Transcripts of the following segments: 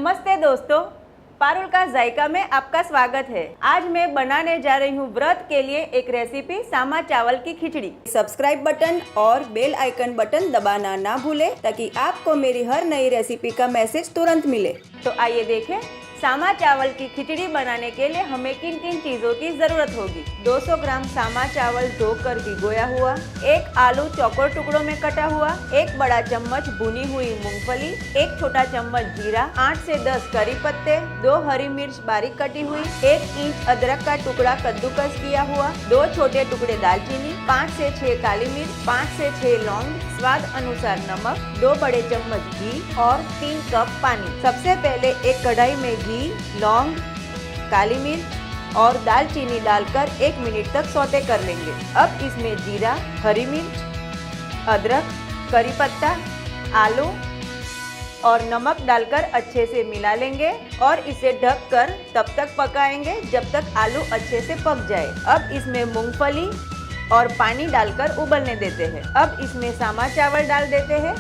नमस्ते दोस्तों, पारुल का जायका में आपका स्वागत है। आज मैं बनाने जा रही हूँ व्रत के लिए एक रेसिपी सामा चावल की खिचड़ी। सब्सक्राइब बटन और बेल आइकन बटन दबाना ना भूले ताकि आपको मेरी हर नई रेसिपी का मैसेज तुरंत मिले। तो आइए देखें सामा चावल की खिचड़ी बनाने के लिए हमें किन किन चीजों की जरूरत होगी। 200 ग्राम सामा चावल धोकर भिगोया हुआ, एक आलू चौकोर टुकड़ों में कटा हुआ, एक बड़ा चम्मच भुनी हुई मूंगफली, एक छोटा चम्मच जीरा, 8 से 10 करी पत्ते, 2 हरी मिर्च बारीक कटी हुई, 1 इंच अदरक का टुकड़ा कद्दूकस किया हुआ, 2 छोटे टुकड़े दालचीनी, 5 से 6 काली मिर्च, 5 से 6 लौंग, स्वाद अनुसार नमक, 2 बड़े चम्मच घी और 3 कप पानी। सबसे पहले एक कढ़ाई में घी, लौंग, काली मिर्च और दालचीनी डालकर 1 मिनट तक सौते कर लेंगे। अब इसमें जीरा, हरी मिर्च, अदरक, करी पत्ता, आलू और नमक डालकर अच्छे से मिला लेंगे और इसे ढककर तब तक पकाएंगे जब तक आलू अच्छे से पक जाए। अब इसमें मूंगफली और पानी डालकर उबलने देते हैं। अब इसमें सामा चावल डाल देते हैं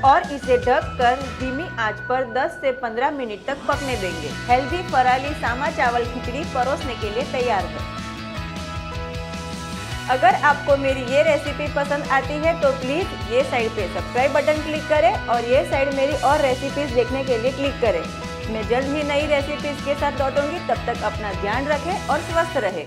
और इसे ढककर धीमी आंच पर 10 से 15 मिनट तक पकने देंगे। हेल्दी फराली सामा चावल खिचड़ी परोसने के लिए तैयार है। अगर आपको मेरी ये रेसिपी पसंद आती है तो प्लीज़ ये साइड पे सब्सक्राइब बटन क्लिक करें और ये साइड मेरी और रेसिपीज देखने के लिए क्लिक करें। मैं जल्द ही नई रेसिपीज के साथ लौटूंगी। तब तक अपना ध्यान रखें और स्वस्थ रहें।